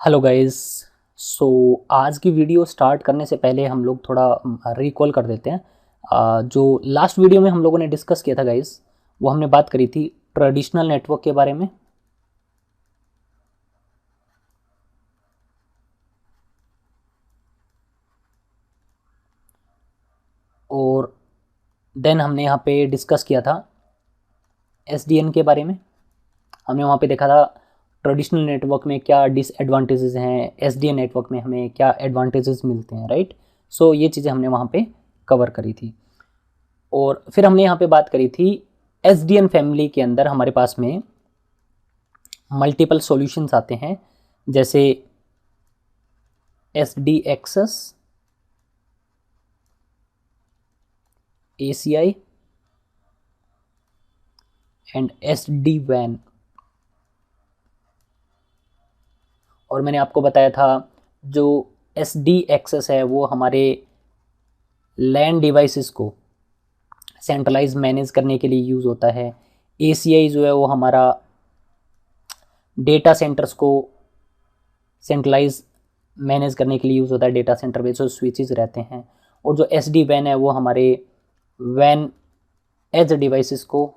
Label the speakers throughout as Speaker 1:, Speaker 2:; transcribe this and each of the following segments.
Speaker 1: Hello guys. सो आज की video start करने से पहले हम लोग थोड़ा रिकॉल कर देते हैं। जो लास्ट वीडियो में हम लोगों ने डिस्कस किया था गाइस, वो हमने बात करी थी ट्रेडिशनल नेटवर्क के बारे में। और देन हमने यहाँ पे डिस्कस किया था एसडीएन के बारे में। हमने वहाँ पे देखा था ट्रेडिशनल नेटवर्क में क्या डिसएडवांटेजेस हैं, एसडीएन नेटवर्क में हमें क्या एडवांटेजेस मिलते हैं, राइट। सो ये चीज़ें हमने वहाँ पे कवर करी थी। और फिर हमने यहाँ पे बात करी थी एसडीएन फैमिली के अंदर हमारे पास में मल्टीपल सॉल्यूशंस आते हैं, जैसे S D access, ACI and SD WAN। और मैंने आपको बताया था जो SD एक्सेस है वो हमारे लैन डिवाइसेस को सेंट्रलाइज मैनेज करने के लिए यूज़ होता है। ACI जो है वो हमारा डेटा सेंटर्स को सेंट्रलाइज मैनेज करने के लिए यूज़ होता है, डेटा सेंटर पे जो स्विचेस रहते हैं। और जो SD WAN है वो हमारे WAN एज डिवाइसेस को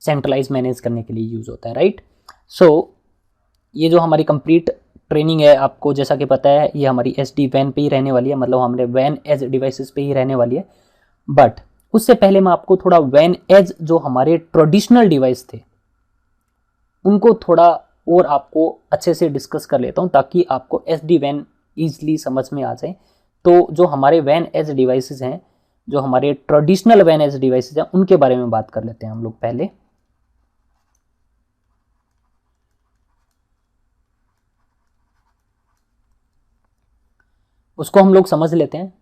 Speaker 1: सेंट्रलाइज मैनेज करने के लिए यूज़ होता है, राइट। सो ये जो हमारी कंप्लीट ट्रेनिंग है, आपको जैसा कि पता है ये हमारी SD WAN पे ही रहने वाली है, मतलब हमारे WAN एज डिवाइसेस पे ही रहने वाली है। बट उससे पहले मैं आपको थोड़ा WAN एज जो हमारे ट्रेडिशनल डिवाइस थे उनको थोड़ा और आपको अच्छे से डिस्कस कर लेता हूँ, ताकि आपको SD WAN ईजिली समझ में आ जाए। तो जो हमारे WAN एज डिवाइसेस हैं, जो हमारे ट्रेडिशनल WAN एज डिवाइसेस हैं, उनके बारे में बात कर लेते हैं हम लोग पहले। उसको हम लोग समझ लेते हैं,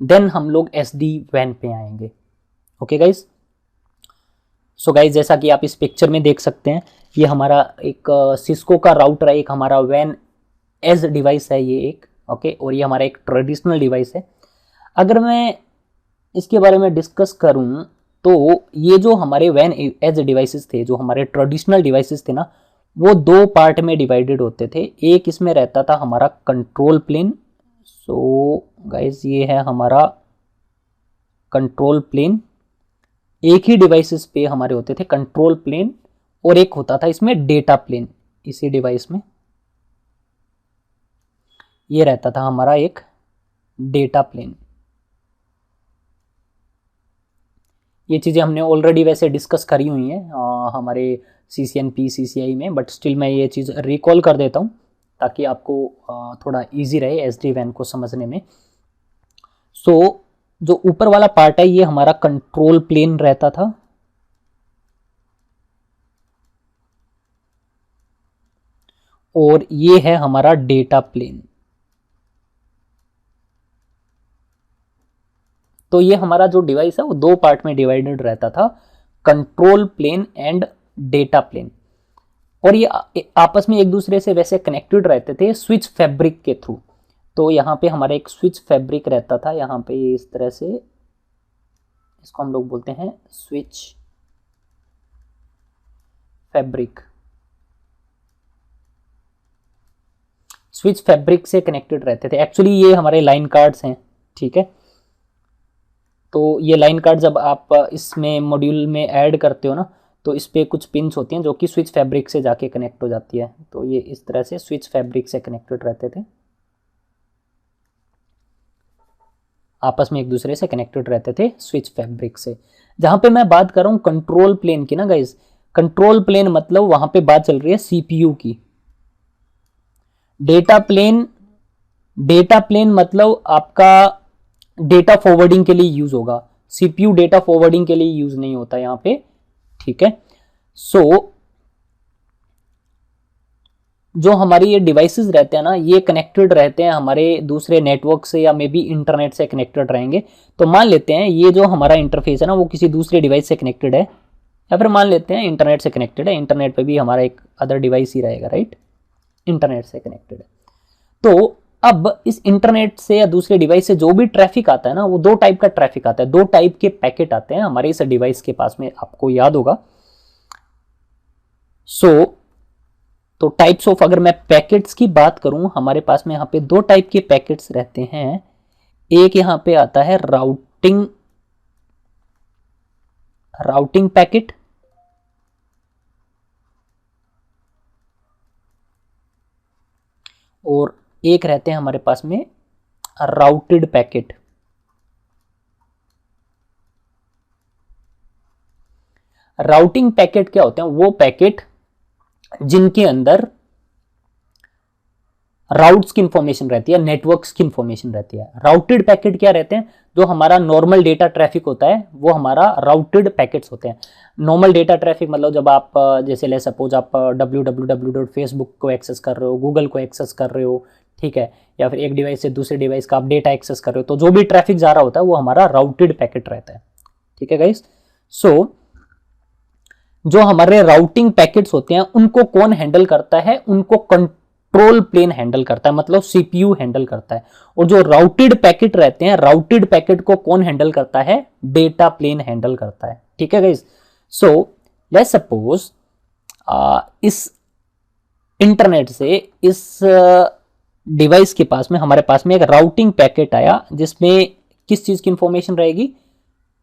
Speaker 1: देन हम लोग SD WAN पे आएंगे। Okay guys. सो गाइज, जैसा कि आप इस पिक्चर में देख सकते हैं, ये हमारा एक सिस्को का राउटर है, एक हमारा WAN एज डिवाइस है ये एक। ओके, और ये हमारा एक ट्रेडिशनल डिवाइस है। अगर मैं इसके बारे में डिस्कस करूं तो ये जो हमारे WAN एज डिवाइसेस थे, जो हमारे ट्रेडिशनल डिवाइसेस थे ना, वो दो पार्ट में डिवाइडेड होते थे। एक इसमें रहता था हमारा कंट्रोल प्लेन। सो गाइज, ये है हमारा कंट्रोल प्लेन। एक ही डिवाइसेस पे हमारे होते थे कंट्रोल प्लेन, और एक होता था इसमें डेटा प्लेन। इसी डिवाइस में ये रहता था हमारा एक डेटा प्लेन। ये चीज़ें हमने ऑलरेडी वैसे डिस्कस करी हुई हैं हमारे CCNP CCI में, बट स्टिल मैं ये चीज़ रिकॉल कर देता हूँ ताकि आपको थोड़ा इजी रहे SD WAN को समझने में। सो जो ऊपर वाला पार्ट है ये हमारा कंट्रोल प्लेन रहता था, और ये है हमारा डेटा प्लेन। तो ये हमारा जो डिवाइस है वो दो पार्ट में डिवाइडेड रहता था, control plane and data plane. और ये आपस में एक दूसरे से वैसे कनेक्टेड रहते थे स्विच फैब्रिक के थ्रू। तो यहाँ पे हमारा एक स्विच फैब्रिक रहता था, यहाँ पे इस तरह से, इसको हम लोग बोलते हैं स्विच फैब्रिक। स्विच फैब्रिक से कनेक्टेड रहते थे। एक्चुअली ये हमारे लाइन कार्ड्स हैं, ठीक है। तो ये लाइन कार्ड जब आप इसमें मॉड्यूल में ऐड करते हो ना, तो इस पर कुछ पिन्स होती हैं जो कि स्विच फैब्रिक से जाके कनेक्ट हो जाती है। तो ये इस तरह से स्विच फैब्रिक से कनेक्टेड रहते थे, आपस में एक दूसरे से कनेक्टेड रहते थे स्विच फैब्रिक से। जहां पे मैं बात कर रहा हूँ कंट्रोल प्लेन की ना गाइज, कंट्रोल प्लेन मतलब वहां पे बात चल रही है CPU की। डेटा प्लेन, डेटा प्लेन मतलब आपका डेटा फॉरवर्डिंग के लिए यूज होगा। CPU डेटा फॉरवर्डिंग के लिए यूज नहीं होता यहाँ पे, ठीक है। सो जो हमारी ये डिवाइसेस रहते हैं ना, ये कनेक्टेड रहते हैं हमारे दूसरे नेटवर्क से, या मे बी इंटरनेट से कनेक्टेड रहेंगे। तो मान लेते हैं ये जो हमारा इंटरफेस है ना वो किसी दूसरे डिवाइस से कनेक्टेड है, या फिर मान लेते हैं इंटरनेट से कनेक्टेड है। इंटरनेट पे भी हमारा एक अदर डिवाइस ही रहेगा, राइट, इंटरनेट से कनेक्टेड है। तो अब इस इंटरनेट से या दूसरे डिवाइस से जो भी ट्रैफिक आता है ना, वो दो टाइप का ट्रैफिक आता है, दो टाइप के पैकेट आते हैं हमारे इस डिवाइस के पास में, आपको याद होगा। सो तो टाइप्स ऑफ, अगर मैं पैकेट्स की बात करूं, हमारे पास में यहाँ पे दो टाइप के पैकेट्स रहते हैं। एक यहाँ पे आता है राउटिंग पैकेट, और एक रहते हैं हमारे पास में राउटेड पैकेट। राउटिंग पैकेट क्या होते हैं? वो पैकेट जिनके अंदर राउट्स की इंफॉर्मेशन रहती है, नेटवर्क्स की इंफॉर्मेशन रहती है। राउटेड पैकेट क्या रहते हैं? जो हमारा नॉर्मल डेटा ट्रैफिक होता है वो हमारा राउटेड पैकेट्स होते हैं। नॉर्मल डेटा ट्रैफिक मतलब जब आप जैसे ले सपोज आप www.facebook को एक्सेस कर रहे हो, गूगल को एक्सेस कर रहे हो, ठीक है, या फिर एक डिवाइस से दूसरे डिवाइस का आप डेटा एक्सेस कर रहे हो, तो जो भी ट्रैफिक जा रहा होता है वो हमारा राउटेड पैकेट रहता है। ठीक है गाइस, सो जो हमारे राउटिंग पैकेट्स होते हैं उनको कौन हैंडल करता है? उनको कंट्रोल प्लेन हैंडल करता है, मतलब सीपीयू हैंडल करता है। और जो राउटेड पैकेट रहते हैं, राउटेड पैकेट को कौन हैंडल करता है? डेटा प्लेन हैंडल करता है। ठीक है गाइस, सो लेट्स सपोज इस इंटरनेट से इस डिवाइस के पास में, हमारे पास में एक राउटिंग पैकेट आया जिसमें किस चीज की इंफॉर्मेशन रहेगी?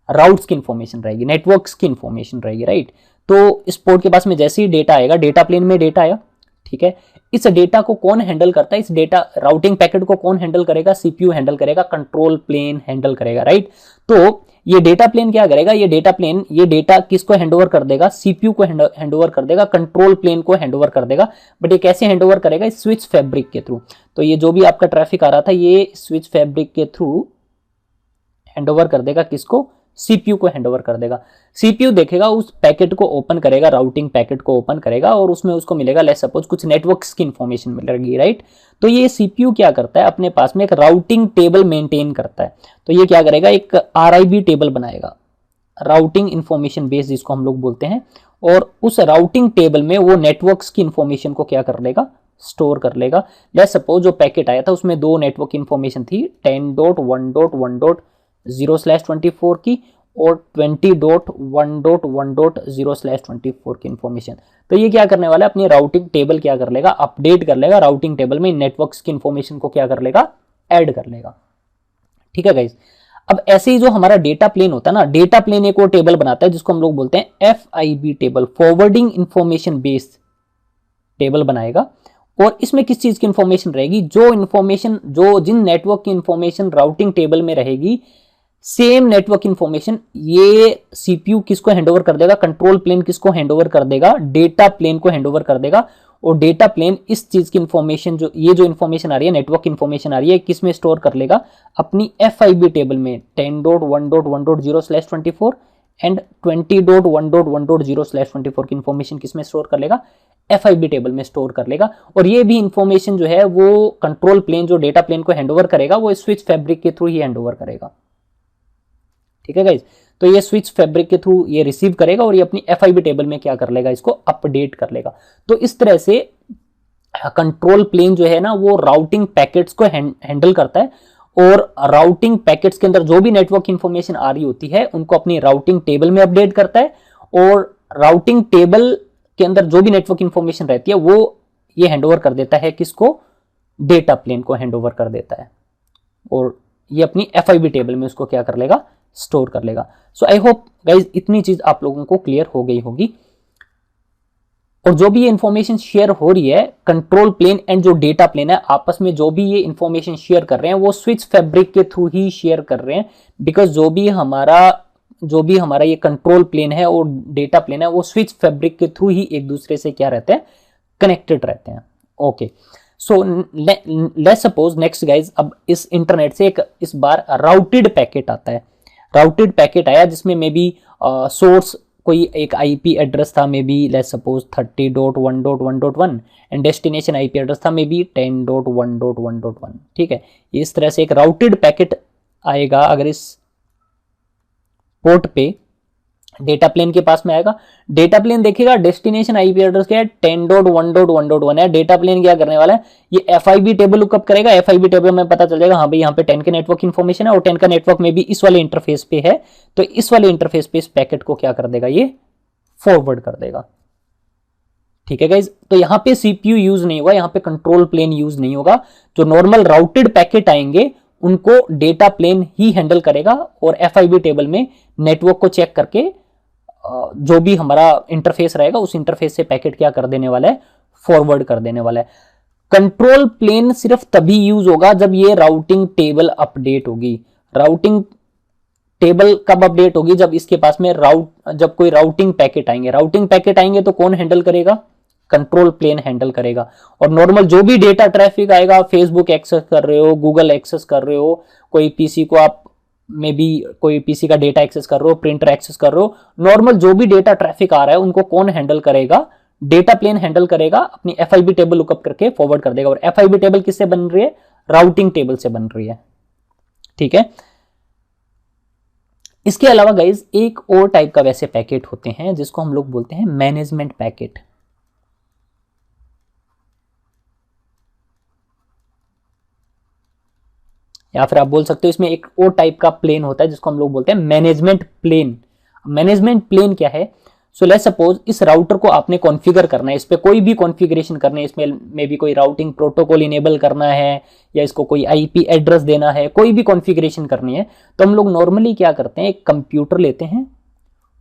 Speaker 1: राउट्स की इंफॉर्मेशन रहेगी, नेटवर्क्स की इंफॉर्मेशन रहेगी, राइट। तो इस पोर्ट के पास में जैसे ही डेटा आएगा, डेटा प्लेन में डेटा आया, ठीक है, इस डेटा को कौन हैंडल करता है? इस डेटा राउटिंग पैकेट को कौन हैंडल करेगा? सीपीयू हैंडल करेगा, कंट्रोल प्लेन हैंडल करेगा, राइट। तो ये डेटा प्लेन क्या करेगा? ये डेटा प्लेन ये डेटा किसको हैंडओवर कर देगा? सीपीयू को हैंडओवर कर देगा, कंट्रोल प्लेन को हैंडओवर कर देगा। बट ये कैसे हैंडओवर करेगा? इस स्विच फैब्रिक के थ्रू। तो ये जो भी आपका ट्रैफिक आ रहा था ये स्विच फैब्रिक के थ्रू हैंडओवर कर देगा, किसको? सीपीयू को हैंडओवर कर देगा। सीपीयू देखेगा, उस पैकेट को ओपन करेगा, राउटिंग पैकेट को ओपन करेगा, और उसमें उसको मिलेगा लेट्स सपोज कुछ नेटवर्क्स की इंफॉर्मेशन मिलेगी, राइट। तो ये सीपीयू क्या करता है? अपने पास में एक राउटिंग टेबल मेंटेन करता है। तो ये क्या करेगा? एक आरआईबी टेबल बनाएगा, राउटिंग इंफॉर्मेशन बेस जिसको हम लोग बोलते हैं, और उस राउटिंग टेबल में वो नेटवर्क्स की इंफॉर्मेशन को क्या कर लेगा? स्टोर कर लेगा। लेट्स सपोज जो पैकेट आया था उसमें दो नेटवर्क इंफॉर्मेशन थी, 10.1.1.0/24 की और 20.1.1.0/24 की इंफॉर्मेशन। तो ये क्या करने वाला है? अपनी राउटिंग टेबल क्या कर लेगा? अपडेट कर लेगा। राउटिंग टेबल में नेटवर्क्स की इंफॉर्मेशन को क्या कर लेगा? ऐड कर लेगा। ठीक है गाइस, अब ऐसे ही जो हमारा डेटा प्लेन होता है ना, डेटा प्लेन एक और टेबल बनाता है जिसको हम लोग बोलते हैं FIB table, forwarding information based table बनाएगा। और इसमें किस चीज की इंफॉर्मेशन रहेगी? जो इंफॉर्मेशन, जो जिन नेटवर्क की इंफॉर्मेशन राउटिंग टेबल में रहेगी, सेम नेटवर्क इंफॉर्मेशन ये सीपीयू किसको हैंडओवर कर देगा? कंट्रोल प्लेन किसको हैंडओवर कर देगा? डेटा प्लेन को हैंडओवर कर देगा। और डेटा प्लेन इस चीज की इंफॉर्मेशन, जो ये जो इंफॉर्मेशन आ रही है, नेटवर्क इंफॉर्मेशन आ रही है, किस में स्टोर कर लेगा? अपनी FIB टेबल में 10.1.1.0/24 एंड 20.1.1.0/24 की इंफॉर्मेशन किस में स्टोर कर लेगा? FIB टेबल में स्टोर कर लेगा। और ये भी इंफॉर्मेशन जो है वो कंट्रोल प्लेन जो डेटा प्लेन को हैंडओवर करेगा वो स्विच फैब्रिक के थ्रू ही हैंडओवर करेगा। ठीक है गाइज, तो ये स्विच फैब्रिक के थ्रू ये रिसीव करेगा और ये अपनी FIB टेबल में क्या कर लेगा? इसको अपडेट कर लेगा। तो इस तरह से कंट्रोल प्लेन जो है ना वो राउटिंग पैकेट्स को हैंडल करता है, और राउटिंग पैकेट्स के अंदर जो भी नेटवर्क इंफॉर्मेशन आ रही होती है उनको अपनी राउटिंग टेबल में अपडेट करता है, और राउटिंग टेबल के अंदर जो भी नेटवर्क इंफॉर्मेशन रहती है वो ये हैंडओवर कर देता है, किसको? डेटा प्लेन को हैंडओवर कर देता है, और ये अपनी FIB टेबल में उसको क्या कर लेगा? स्टोर कर लेगा। सो आई होप गाइज इतनी चीज आप लोगों को क्लियर हो गई होगी। और जो भी ये इंफॉर्मेशन शेयर हो रही है, कंट्रोल प्लेन एंड जो डेटा प्लेन है आपस में जो भी ये इंफॉर्मेशन शेयर कर रहे हैं वो स्विच फैब्रिक के थ्रू ही शेयर कर रहे हैं, बिकॉज जो भी हमारा ये कंट्रोल प्लेन है और डेटा प्लेन है वो स्विच फैब्रिक के थ्रू ही एक दूसरे से क्या रहते हैं? कनेक्टेड रहते हैं। Okay, so let's suppose next guys, अब इस इंटरनेट से एक इस बार राउटेड पैकेट आता है। राउटेड पैकेट आया जिसमें मे बी सोर्स कोई एक IP एड्रेस था, may be let's suppose 30.1.1.1 and destination IP address था मे बी 10.1.1.1। ठीक है, इस तरह से एक राउटेड पैकेट आएगा। अगर इस पोर्ट पे डेटा प्लेन के पास में आएगा, डेटा प्लेन देखेगा डेस्टिनेशन IP एड्रेस क्या है? 10.1.1.1 है। डेटा प्लेन क्या करने वाला है? ये FIB टेबल लुकअप करेगा। FIB टेबल में पता चल जाएगा हाँ भाई यहाँ पे 10 के नेटवर्क इन्फॉर्मेशन है और 10 का नेटवर्क में भी इस वाले इंटरफेस पे है, तो इस वाले इंटरफेस पे इस पैकेट को क्या कर देगा? ये फॉरवर्ड कर देगा। ठीक है गाइज, तो यहाँ पे सीपीयू यूज नहीं होगा, यहाँ पे कंट्रोल प्लेन यूज नहीं होगा। जो नॉर्मल राउटेड पैकेट आएंगे उनको डेटा प्लेन ही हैंडल करेगा और एफआईबी टेबल में नेटवर्क को चेक करके जो भी हमारा इंटरफेस रहेगा उस इंटरफेस से पैकेट क्या कर देने वाला है, फॉरवर्ड कर देने वाला है। कंट्रोल प्लेन सिर्फ तभी यूज होगा जब ये राउटिंग टेबल अपडेट होगी। राउटिंग टेबल कब अपडेट होगी, जब इसके पास में जब कोई राउटिंग पैकेट आएंगे। राउटिंग पैकेट आएंगे तो कौन हैंडल करेगा, कंट्रोल प्लेन हैंडल करेगा। और नॉर्मल जो भी डेटा ट्रैफिक आएगा, फेसबुक एक्सेस कर रहे हो, गूगल एक्सेस कर रहे हो, कोई पीसी को आप में भी कोई पीसी का डेटा एक्सेस कर रहे हो, प्रिंटर एक्सेस कर रहे हो, नॉर्मल जो भी डेटा ट्रैफिक आ रहा है उनको कौन हैंडल करेगा, डेटा प्लेन हैंडल करेगा, अपनी एफआईबी टेबल लुकअप करके फॉरवर्ड कर देगा। और एफआईबी टेबल किससे बन रही है, राउटिंग टेबल से बन रही है। ठीक है, इसके अलावा गाइज एक और टाइप का वैसे पैकेट होते हैं जिसको हम लोग बोलते हैं मैनेजमेंट पैकेट। या फिर आप बोल सकते हो इसमें एक और टाइप का प्लेन होता है जिसको हम लोग बोलते हैं मैनेजमेंट प्लेन। मैनेजमेंट प्लेन क्या है, सो लेट्स सपोज इस राउटर को आपने कॉन्फ़िगर करना है, इस पे कोई भी कॉन्फ़िगरेशन करना है, इसमें मे भी कोई राउटिंग प्रोटोकॉल इनेबल करना है या इसको कोई आईपी एड्रेस देना है, कोई भी कॉन्फ़िगरेशन करनी है, तो हम लोग नॉर्मली क्या करते हैं, एक कंप्यूटर लेते हैं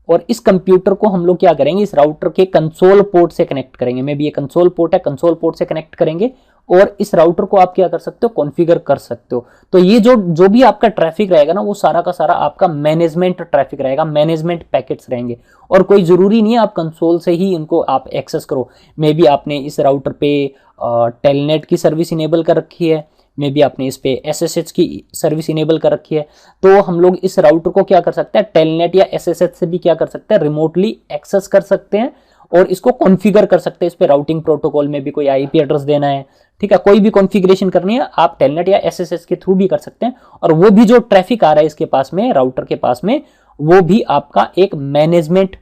Speaker 1: और इस कंप्यूटर को हम लोग क्या करेंगे, इस राउटर के कंसोल पोर्ट से कनेक्ट करेंगे। मे बी ये कंसोल पोर्ट है, कंसोल पोर्ट से कनेक्ट करेंगे और इस राउटर को आप क्या कर सकते हो, कॉन्फ़िगर कर सकते हो। तो ये जो भी आपका ट्रैफिक रहेगा ना, वो सारा का सारा आपका मैनेजमेंट ट्रैफिक रहेगा, मैनेजमेंट पैकेट्स रहेंगे। और कोई जरूरी नहीं है आप कंसोल से ही इनको आप एक्सेस करो। मे बी आपने इस राउटर पे टेलनेट की सर्विस इनेबल कर रखी है, मे बी आपने इस पे एसएसएच की सर्विस इनेबल कर रखी है, तो हम लोग इस राउटर को क्या कर सकते हैं, टेलनेट या एसएसएच से भी क्या कर सकते हैं, रिमोटली एक्सेस कर सकते हैं और इसको कॉन्फ़िगर कर सकते हैं। इस पे राउटिंग प्रोटोकॉल में भी कोई आईपी एड्रेस देना है, ठीक है, कोई भी कॉन्फ़िगरेशन करनी है आप टेलनेट या एसएसएच के थ्रू भी कर सकते हैं। और वो भी जो ट्रैफिक आ रहा है इसके पास में, राउटर के पास में, वो भी आपका एक मैनेजमेंट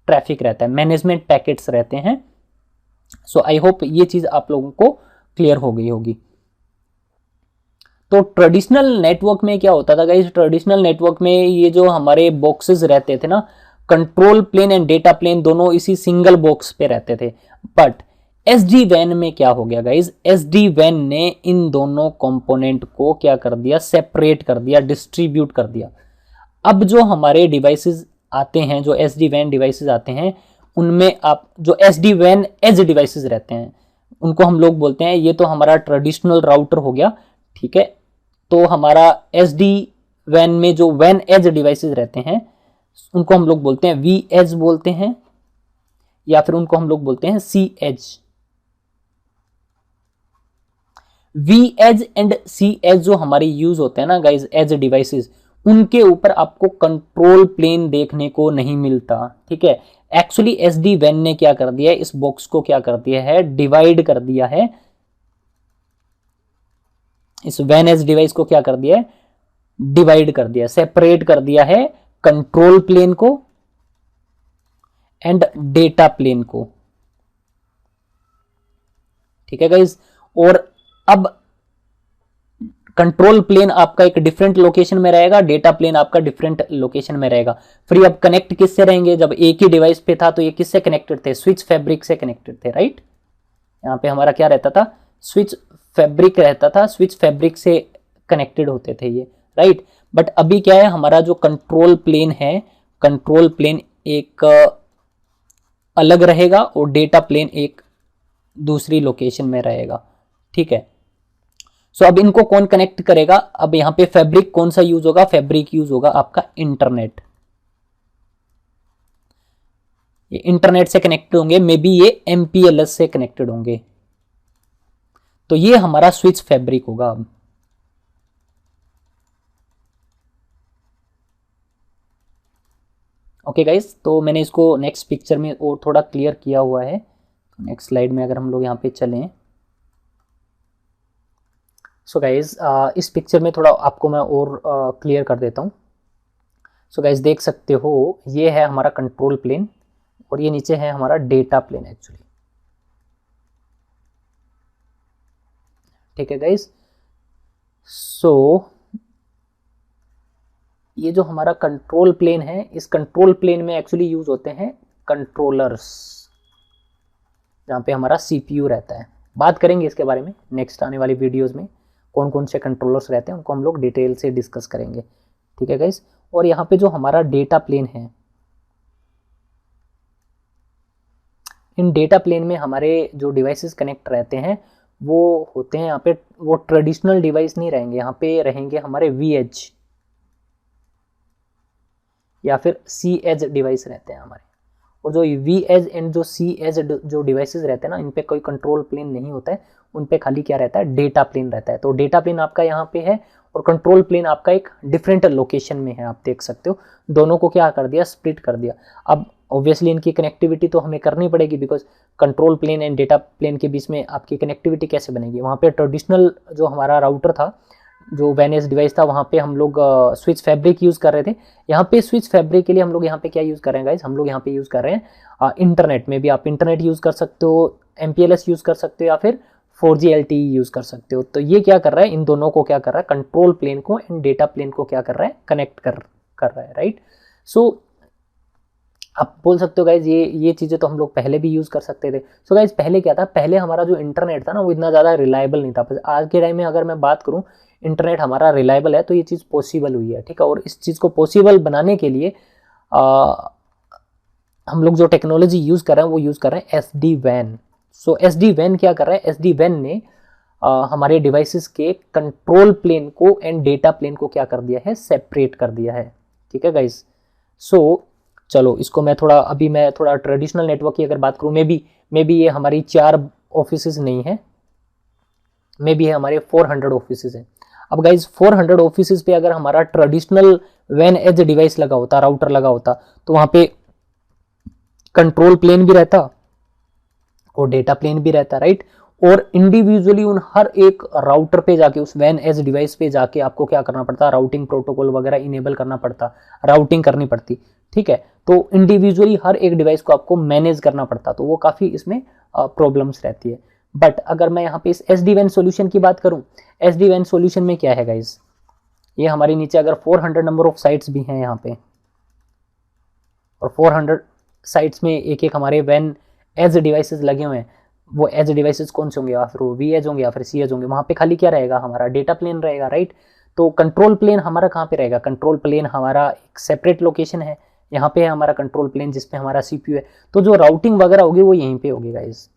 Speaker 1: ट्रैफिक रहता है, मैनेजमेंट पैकेट्स रहते हैं। सो आई होप ये चीज आप लोगों को क्लियर हो गई होगी। तो ट्रेडिशनल नेटवर्क में क्या होता था गाइस, ट्रेडिशनल नेटवर्क में ये जो हमारे बॉक्सेस रहते थे ना, control plane and data plane दोनों इसी सिंगल बॉक्स पे रहते थे। बट एसडी वैन में क्या हो गया गाइस, एसडी वैन ने इन दोनों कंपोनेंट को क्या कर दिया, सेपरेट कर दिया, डिस्ट्रीब्यूट कर दिया। अब जो हमारे डिवाइसेस आते हैं, जो एसडी वैन डिवाइसेस आते हैं, उनमें आप जो एसडी वैन एज डिवाइसेस रहते हैं उनको हम लोग बोलते हैं, ये तो हमारा ट्रेडिशनल राउटर हो गया, ठीक है। तो हमारा एसडी वैन में जो वैन एज डिवाइसेस रहते हैं उनको हम लोग बोलते हैं वी एज बोलते हैं, या फिर उनको हम लोग बोलते हैं C edge. V edge and C edge जो हमारे यूज होते हैं ना गाइज एज डिवाइसेस, उनके ऊपर आपको कंट्रोल प्लेन देखने को नहीं मिलता, ठीक है। एक्चुअली एसडी वैन ने क्या कर दिया है, इस बॉक्स को क्या कर दिया है, डिवाइड कर दिया है। इस वैन एज डिवाइस को क्या कर दिया है, डिवाइड कर दिया, सेपरेट कर दिया है कंट्रोल प्लेन को एंड डेटा प्लेन को, ठीक है गाइज। और अब कंट्रोल प्लेन आपका एक डिफरेंट लोकेशन में रहेगा, डेटा प्लेन आपका डिफरेंट लोकेशन में रहेगा। फिर अब कनेक्ट किससे रहेंगे, जब एक ही डिवाइस पे था तो ये किससे कनेक्टेड थे, स्विच फैब्रिक से कनेक्टेड थे, राइट। यहां पे हमारा क्या रहता था, स्विच फैब्रिक रहता था, स्विच फैब्रिक से कनेक्टेड होते थे ये, राइट। बट अभी क्या है, हमारा जो कंट्रोल प्लेन है, कंट्रोल प्लेन एक अलग रहेगा और डेटा प्लेन एक दूसरी लोकेशन में रहेगा, ठीक है। सो अब इनको कौन कनेक्ट करेगा, अब यहां पे फैब्रिक कौन सा यूज होगा, फैब्रिक यूज होगा आपका इंटरनेट। ये इंटरनेट से कनेक्टेड होंगे, मे बी ये एमपीएलएस से कनेक्टेड होंगे, तो ये हमारा स्विच फैब्रिक होगा। अब ओके गाइस, तो मैंने इसको नेक्स्ट पिक्चर में और थोड़ा क्लियर किया हुआ है। नेक्स्ट स्लाइड में अगर हम लोग यहाँ पे चलें, सो गाइज इस पिक्चर में थोड़ा आपको मैं और क्लियर कर देता हूँ। सो गाइज देख सकते हो, ये है हमारा कंट्रोल प्लेन और ये नीचे है हमारा डेटा प्लेन एक्चुअली, ठीक है गाइज। सो ये जो हमारा कंट्रोल प्लेन है, इस कंट्रोल प्लेन में एक्चुअली यूज होते हैं कंट्रोलर्स, जहाँ पे हमारा CPU रहता है। बात करेंगे इसके बारे में नेक्स्ट आने वाली वीडियोज़ में, कौन कौन से कंट्रोलर्स रहते हैं उनको हम लोग डिटेल से डिस्कस करेंगे, ठीक है गाइस। और यहाँ पे जो हमारा डेटा प्लेन है, इन डेटा प्लेन में हमारे जो डिवाइसेस कनेक्ट रहते हैं वो होते हैं यहाँ पे, वो ट्रेडिशनल डिवाइस नहीं रहेंगे, यहाँ पे रहेंगे हमारे VH या फिर C एज डिवाइस रहते हैं हमारे। और जो VH एंड जो C एज जो डिवाइसेस रहते हैं ना, इन पे कोई कंट्रोल प्लेन नहीं होता है, उन पे खाली क्या रहता है, डेटा प्लेन रहता है। तो डेटा प्लेन आपका यहाँ पे है और कंट्रोल प्लेन आपका एक डिफरेंट लोकेशन में है, आप देख सकते हो। दोनों को क्या कर दिया, स्प्लिट कर दिया। अब ऑब्वियसली इनकी कनेक्टिविटी तो हमें करनी पड़ेगी, because control plane and data plane के बीच में आपकी कनेक्टिविटी कैसे बनेगी। वहाँ पे ट्रेडिशनल जो हमारा राउटर था, जो वैन डिवाइस था, वहाँ पे हम लोग स्विच फैब्रिक यूज़ कर रहे थे। यहाँ पे स्विच फैब्रिक के लिए हम लोग यहाँ पे क्या यूज़ कर रहे हैं गाइस, हम लोग यहाँ पे यूज़ कर रहे हैं इंटरनेट। में भी आप इंटरनेट यूज़ कर सकते हो, MPLS यूज़ कर सकते हो, या फिर 4G LTE यूज़ कर सकते हो। तो ये क्या कर रहा है, इन दोनों को क्या कर रहा है, कंट्रोल प्लेन को एंड डेटा प्लेन को क्या कर रहा है, कनेक्ट कर रहा है, राइट। सो आप बोल सकते हो गाइज ये चीज़ें तो हम लोग पहले भी यूज़ कर सकते थे। सो गाइज पहले क्या था, पहले हमारा जो इंटरनेट था ना वो इतना ज़्यादा रिलायबल नहीं था। आज के टाइम में अगर मैं बात करूँ, इंटरनेट हमारा रिलायबल है, तो ये चीज़ पॉसिबल हुई है, ठीक है। और इस चीज़ को पॉसिबल बनाने के लिए हम लोग जो टेक्नोलॉजी यूज़ कर रहे हैं वो यूज़ कर रहे हैं SD-WAN। सो SD-WAN क्या कर रहा है, SD-WAN ने हमारे डिवाइसेस के कंट्रोल प्लेन को एंड डेटा प्लेन को क्या कर दिया है, सेपरेट कर दिया है, ठीक है गाइज। सो चलो इसको मैं थोड़ा ट्रेडिशनल नेटवर्क की अगर बात करूँ, मे बी ये हमारी 4 ऑफिसेज नहीं है, मे बी है हमारे 400 ऑफिसेज हैं। अब गाइज 400 ऑफिसेज पे अगर हमारा ट्रेडिशनल वैन एज डिवाइस लगा होता, राउटर लगा होता, तो वहाँ पे कंट्रोल प्लेन भी रहता और डेटा प्लेन भी रहता, राइट। और इंडिविजुअली उन हर एक राउटर पे जाके, उस वैन एज डिवाइस पे जाके आपको क्या करना पड़ता, राउटिंग प्रोटोकॉल वगैरह इनेबल करना पड़ता, राउटिंग करनी पड़ती, ठीक है। तो इंडिविजुअली हर एक डिवाइस को आपको मैनेज करना पड़ता, तो वो काफ़ी इसमें प्रॉब्लम्स रहती है। बट अगर मैं यहाँ पे इस SD-WAN सॉल्यूशन की बात करूँ, SD-WAN सॉल्यूशन में क्या है गाइज, ये हमारे नीचे अगर 400 नंबर ऑफ साइट्स भी हैं यहाँ पे, और 400 साइट्स में एक एक हमारे वैन एज डिवाइसेस लगे हुए हैं, वो एज डिवाइसेस कौन से होंगे, या फिर वो VH होंगे या फिर CS होंगे। वहाँ पे खाली क्या रहेगा, हमारा डेटा प्लेन रहेगा, राइट। तो कंट्रोल प्लेन हमारा कहाँ पे रहेगा, कंट्रोल प्लेन हमारा एक सेपरेट लोकेशन है, यहाँ पे है हमारा कंट्रोल प्लेन जिसपे हमारा CPU है। तो जो राउटिंग वगैरह होगी वो यहीं पे होगी गाइज,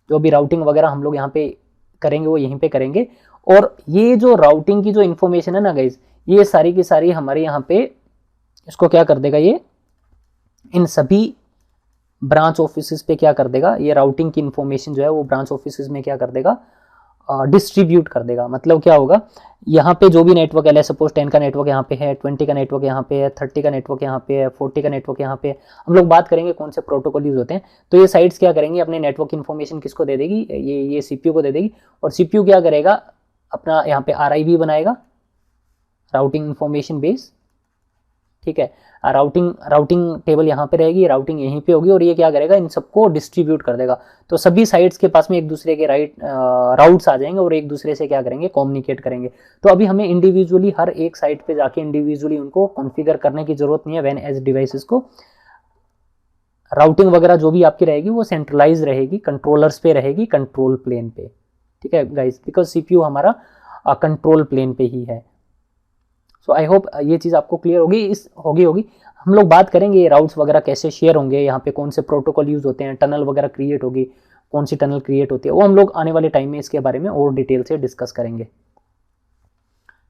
Speaker 1: जो भी राउटिंग वगैरह हम लोग यहाँ पे करेंगे वो यहीं पे करेंगे। और ये जो राउटिंग की जो इन्फॉर्मेशन है ना गाइज, ये सारी की सारी हमारे यहाँ पे इसको क्या कर देगा, ये इन सभी ब्रांच ऑफिसेस पे क्या कर देगा, ये राउटिंग की इन्फॉर्मेशन जो है वो ब्रांच ऑफिसेस में क्या कर देगा, डिस्ट्रीब्यूट कर देगा। मतलब क्या होगा, यहाँ पे जो भी नेटवर्क है, सपोज 10 का नेटवर्क यहाँ पे है, 20 का नेटवर्क यहाँ पे है, 30 का नेटवर्क यहाँ पे है, 40 का नेटवर्क यहाँ पे है। हम लोग बात करेंगे कौन से प्रोटोकॉल यूज होते हैं। तो ये साइट्स क्या करेंगे, अपने नेटवर्क इन्फॉर्मेशन किसको दे देगी, ये CPU को दे देगी। और CPU क्या करेगा, अपना यहाँ पे RIB बनाएगा, राउटिंग इन्फॉर्मेशन बेस, ठीक है। राउटिंग टेबल यहाँ पे रहेगी, राउटिंग यहीं पे होगी, और ये क्या करेगा, इन सबको डिस्ट्रीब्यूट कर देगा। तो सभी साइट्स के पास में एक दूसरे के राउट्स आ जाएंगे और एक दूसरे से क्या करेंगे, कम्युनिकेट करेंगे। तो अभी हमें इंडिविजुअली हर एक साइट पे जाके इंडिविजुअली उनको कॉन्फ़िगर करने की जरूरत नहीं है। वैन एज डिवाइसेस को राउटिंग वगैरह जो भी आपकी रहेगी वो सेंट्रलाइज रहेगी, कंट्रोलर्स पे रहेगी, कंट्रोल प्लेन पे, ठीक है गाइस, बिकॉज CPU हमारा कंट्रोल प्लेन पे ही है। सो आई होप ये चीज़ आपको क्लियर होगी। हम लोग बात करेंगे ये राउट्स वगैरह कैसे शेयर होंगे, यहाँ पे कौन से प्रोटोकॉल यूज़ होते हैं, टनल वगैरह क्रिएट होगी, कौन सी टनल क्रिएट होती है, वो हम लोग आने वाले टाइम में इसके बारे में और डिटेल से डिस्कस करेंगे।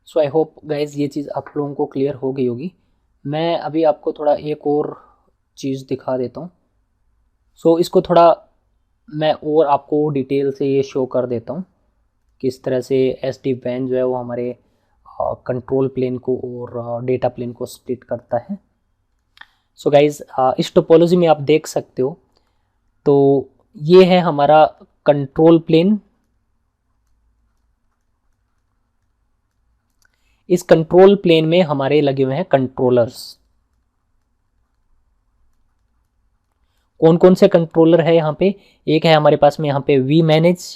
Speaker 1: सो आई होप गाइज ये चीज़ आप लोगों को क्लियर हो गई होगी। मैं अभी आपको थोड़ा एक और चीज़ दिखा देता हूँ। सो इसको थोड़ा मैं और आपको डिटेल से ये शो कर देता हूँ किस तरह से SD-WAN जो है वो हमारे कंट्रोल प्लेन को और डेटा प्लेन को स्प्लिट करता है। सो गाइज इस टोपोलॉजी में आप देख सकते हो, तो ये है हमारा कंट्रोल प्लेन। इस कंट्रोल प्लेन में हमारे लगे हुए हैं कंट्रोलर्स। कौन कौन से कंट्रोलर है यहाँ पे, एक है हमारे पास में यहाँ पे vManage,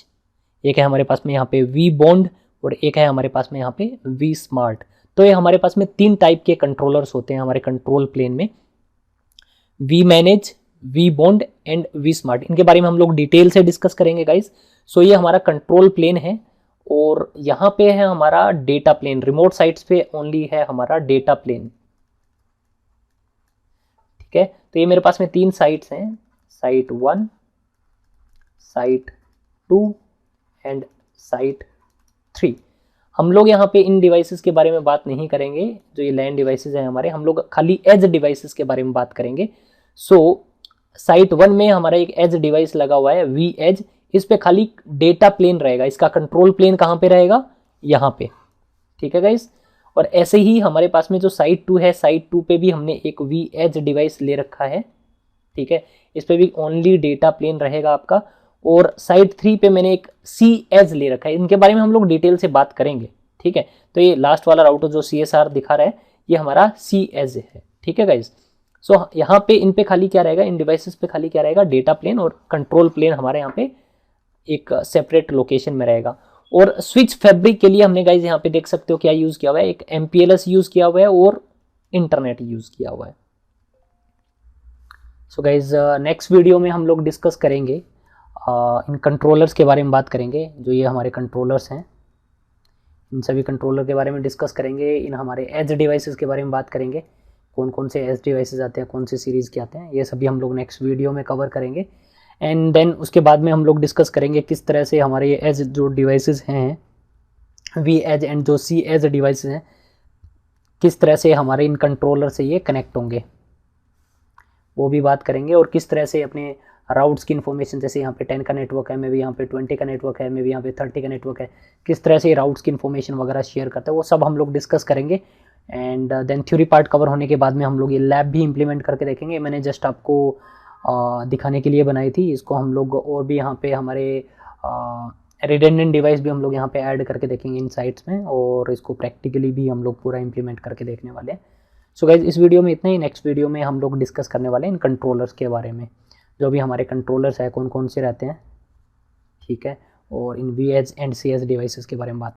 Speaker 1: एक है हमारे पास में यहाँ पे vBond, और एक है हमारे पास में यहाँ पे vSmart। तो ये हमारे पास में 3 टाइप के कंट्रोलर्स होते हैं हमारे कंट्रोल प्लेन में, vManage, vBond and vSmart, इनके बारे में हम लोग डिटेल से डिस्कस करेंगे गाइस। सो ये हमारा कंट्रोल प्लेन है और यहाँ पे है हमारा डेटा प्लेन, रिमोट साइट्स पे ओनली है हमारा डेटा प्लेन, ठीक है। तो ये मेरे पास में 3 साइट्स हैं, साइट 1, साइट 2 एंड साइट 3। हम लोग यहाँ पे इन डिवाइसेस के बारे में बात नहीं करेंगे, जो ये लैन डिवाइसेस हैं हमारे, हम लोग खाली एज डिवाइसेस के बारे में बात करेंगे। सो साइट 1 में हमारा एक एज डिवाइस लगा हुआ है वी एज, इस पे खाली डेटा प्लेन रहेगा, इसका कंट्रोल प्लेन कहाँ पे रहेगा, यहाँ पे, ठीक है गाइस। और ऐसे ही हमारे पास में जो साइट 2 है, साइट 2 पे भी हमने एक वी एज डिवाइस ले रखा है, ठीक है, इस पे भी ओनली डेटा प्लेन रहेगा आपका। और साइट 3 पे मैंने एक सी एज ले रखा है, इनके बारे में हम लोग डिटेल से बात करेंगे, ठीक है। तो ये लास्ट वाला राउटर जो CSR दिखा रहा है ये हमारा सी एज है, ठीक है गाइज। सो यहाँ पे इन पे खाली क्या रहेगा, इन डिवाइसेस पे खाली क्या रहेगा, डेटा प्लेन, और कंट्रोल प्लेन हमारे यहाँ पे एक सेपरेट लोकेशन में रहेगा। और स्विच फैब्रिक के लिए हमने गाइज यहाँ पे देख सकते हो क्या यूज किया हुआ है, एक MPLS यूज किया हुआ है और इंटरनेट यूज किया हुआ है। सो गाइज नेक्स्ट वीडियो में हम लोग डिस्कस करेंगे इन कंट्रोलर्स के बारे में बात करेंगे, जो ये हमारे कंट्रोलर्स हैं, इन सभी कंट्रोलर के बारे में डिस्कस करेंगे। इन हमारे एज डिवाइसेस के बारे में बात करेंगे, कौन कौन से एज डिवाइसेस आते हैं, कौन से सीरीज़ के आते हैं, ये सभी हम लोग नेक्स्ट वीडियो में कवर करेंगे। एंड देन उसके बाद में हम लोग डिस्कस करेंगे किस तरह से हमारे ये एज जो डिवाइसेस हैं वी एज एंड जो सी एज डिवाइसेस हैं, किस तरह से हमारे इन कंट्रोलर से ये कनेक्ट होंगे, वो भी बात करेंगे। और किस तरह से अपने राउट्स की इन्फॉर्मेशन, जैसे यहाँ पे 10 का नेटवर्क है, मे भी यहाँ पे 20 का नेटवर्क है, मे भी यहाँ पे 30 का नेटवर्क है, किस तरह से राउट्स की इन्फॉर्मेशन वगैरह शेयर करते हैं, वो सब हम लोग डिस्कस करेंगे। And then theory part cover होने के बाद में हम लोग ये लैब भी इम्प्लीमेंट करके देखेंगे। मैंने जस्ट आपको दिखाने के लिए बनाई थी, इसको हम लोग और भी यहाँ पे हमारे रिडंडेंट डिवाइस भी हम लोग यहाँ पे ऐड करके देखेंगे इन साइट्स में, और इसको प्रैक्टिकली भी हम लोग पूरा इम्प्लीमेंट करके देखने वाले हैं। सो गाइज इस वीडियो में इतना ही। नेक्स्ट वीडियो में हम लोग डिस्कस करने वाले हैं इन कंट्रोलर्स के बारे में, जो भी हमारे कंट्रोलर्स है कौन कौन से रहते हैं, ठीक है, और इन V edge and C edge devices के बारे में बात